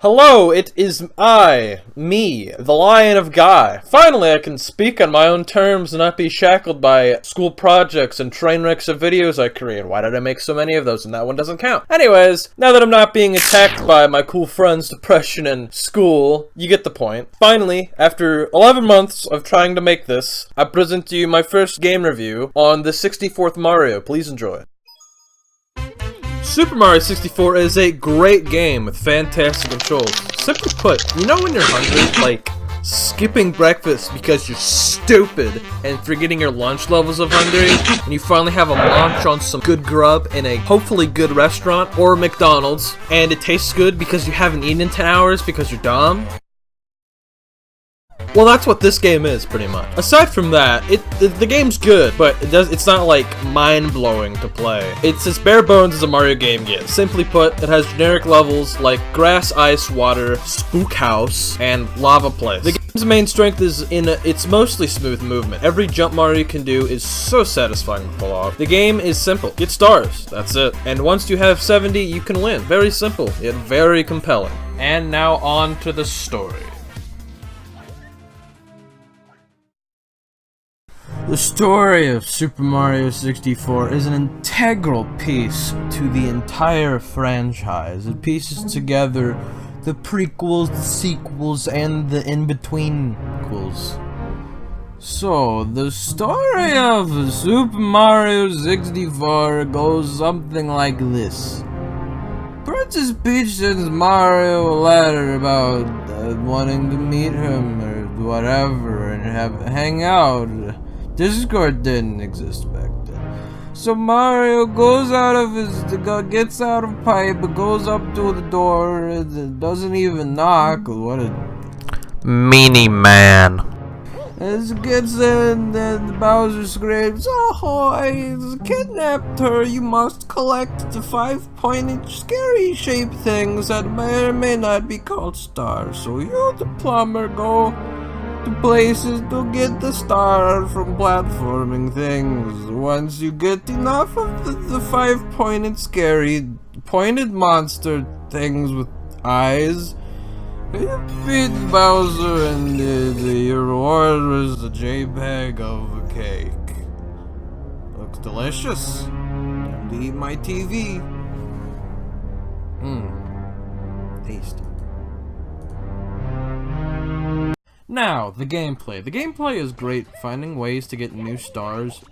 Hello, it is me, the Lion of Guy. Finally, I can speak on my own terms and not be shackled by school projects and train wrecks of videos I create. Why did I make so many of those and that one doesn't count? Anyways, now that I'm not being attacked by my cool friend's depression in school, you get the point. Finally, after 11 months of trying to make this, I present to you my first game review on the 64th Mario. Please enjoy. Super Mario 64 is a great game with fantastic controls. Simply put, you know when you're hungry, like skipping breakfast because you're stupid and forgetting your lunch levels of hungry, and you finally have a munch on some good grub in a hopefully good restaurant or McDonald's, and it tastes good because you haven't eaten in 10 hours because you're dumb? Well, that's what this game is, pretty much. Aside from that, the game's good, but it's not like mind-blowing to play. It's as bare bones as a Mario game gets. Simply put, it has generic levels like grass, ice, water, spook house, and lava place. The game's main strength is in its mostly smooth movement. Every jump Mario can do is so satisfying to pull off. The game is simple. Get stars, that's it. And once you have 70, you can win. Very simple, yet very compelling. And now on to the story. The story of Super Mario 64 is an integral piece to the entire franchise. It pieces together the prequels, the sequels, and the in-between-quels. So, the story of Super Mario 64 goes something like this. Princess Peach sends Mario a letter about wanting to meet him or whatever and hang out. Discord didn't exist back then. So Mario goes out of gets out of pipe, goes up to the door, doesn't even knock. What a meanie man. As it gets in, then Bowser screams, "Oh, I kidnapped her. You must collect the 5-pointed scary shaped things that may or may not be called stars. So you, the plumber, go to places to get the star from platforming things. Once you get enough of the 5-pointed scary pointed monster things with eyes, you beat Bowser and your reward was a JPEG of a cake. Looks delicious. Time to eat my TV. Tasty. Now, the gameplay. The gameplay is great. Finding ways to get new stars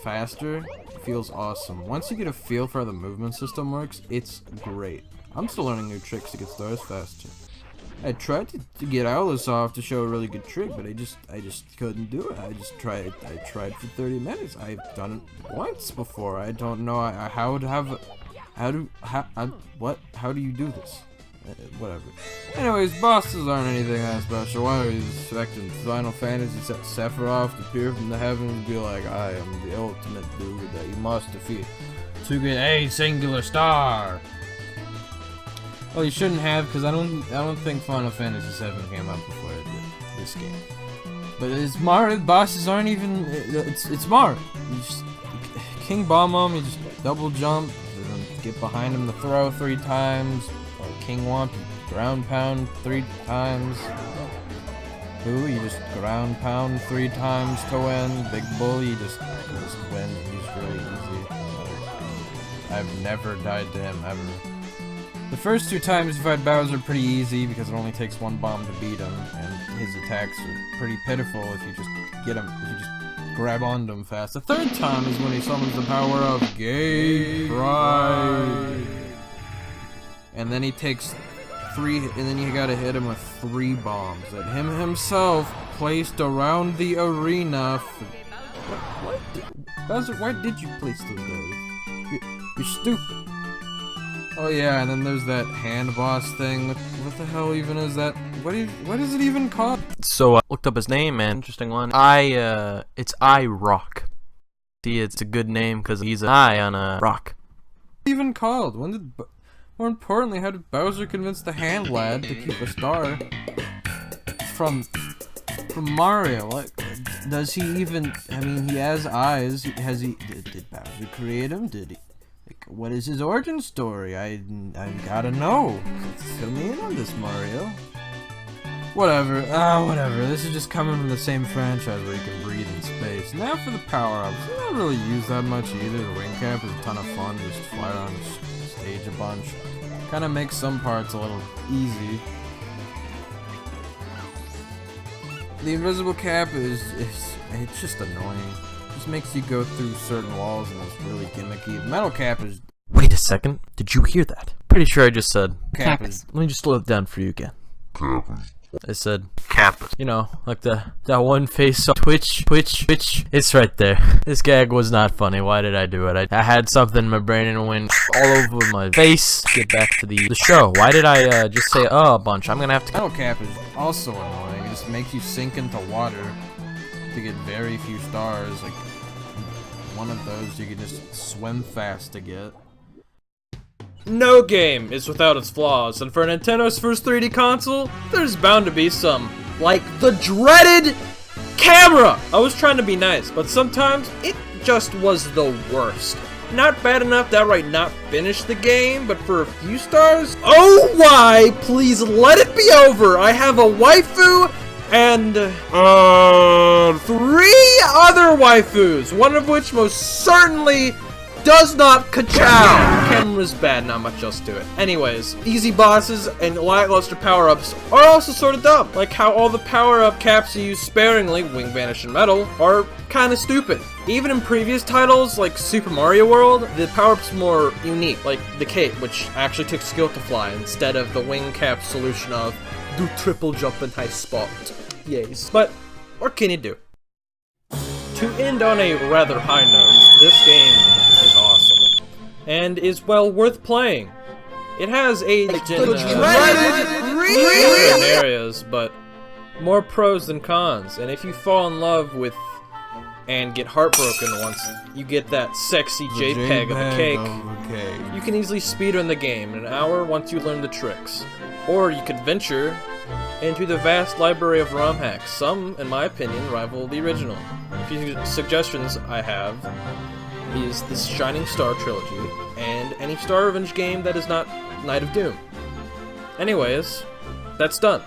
faster feels awesome. Once you get a feel for how the movement system works, it's great. I'm still learning new tricks to get stars faster. I tried to get Owlus off to show a really good trick, but I just couldn't do it. I tried for 30 minutes. I've done it once before. I don't know how do you do this? Whatever. Anyways, bosses aren't anything that special. Why are you expecting Final Fantasy Sephiroth to appear from the heavens and be like, I am the ultimate dude that you must defeat to get a singular star? Well, you shouldn't have, because I don't think Final Fantasy VII came out before this game. But it's Mario. Bosses aren't even. It's Mario. You just King Bomb him. You just double jump, and then get behind him to throw 3 times. King Womp, you ground pound 3 times. Boo, you just ground pound 3 times to win. Big Bull, you just win. He's really easy. I've never died to him ever. The first 2 times you fight Bowser are pretty easy because it only takes 1 bomb to beat him, and his attacks are pretty pitiful if you just get him, if you just grab onto him fast. The 3rd time is when he summons the power of Gay Pride. And then he takes 3, and then you gotta hit him with 3 bombs that him himself placed around the arena. Bowser, why did you place those there? You're stupid. Oh yeah, and then there's that hand boss thing. What the hell even is that? What is it even called? So I looked up his name, man. Interesting one. It's I-Rock. See, it's a good name because he's an eye on a rock. What's it even called? More importantly, how did Bowser convince the hand lad to keep a star from Mario? Like, does he even? I mean, he has eyes. Did Bowser create him? Did he? Like, what is his origin story? I gotta know. Fill me in on found this, Mario. Whatever, whatever. This is just coming from the same franchise where you can breathe in space. Now for the power-ups. I don't really use that much either. The wing cap is a ton of fun. Just fly around the stage a bunch. Kind of makes some parts a little easy. The invisible cap is it's just annoying. It just makes you go through certain walls and it's really gimmicky. The metal cap is... Wait a second. Did you hear that? Pretty sure I just said... Cap is... Let me just slow it down for you again. I said cap. You know, like that one face on Twitch. It's right there. This gag was not funny. Why did I do it? I had something in my brain and it went all over my face. Get back to the show. Why did I just say a bunch? I'm gonna have to... Metal cap is also annoying. It just makes you sink into water to get very few stars. Like, one of those you can just swim fast to get. No game is without its flaws, and for Nintendo's first 3D console, there's bound to be some. Like the dreaded camera! I was trying to be nice, but sometimes it just was the worst. Not bad enough to outright not finish the game, but for a few stars? Oh why, please let it be over! I have a waifu and 3 other waifus, one of which most certainly does not ka-chow! Camera's bad, not much else to it. Anyways, easy bosses and lackluster power-ups are also sort of dumb. Like how all the power-up caps you use sparingly, Wing Vanish and Metal, are kinda stupid. Even in previous titles, like Super Mario World, the power-up's more unique, like the cape, which actually took skill to fly, instead of the wing cap solution of do triple jump and high spot. Yes. But what can you do? To end on a rather high note, this game is awesome, and is well worth playing. It has aged in areas, but more pros than cons, and if you fall in love with and get heartbroken once you get that sexy JPEG of a cake, you can easily speedrun the game in an hour once you learn the tricks. Or you could venture into the vast library of ROM hacks. Some, in my opinion, rival the original. A few suggestions I have is this Shining Star trilogy, and any Star Revenge game that is not Night of Doom. Anyways, that's done.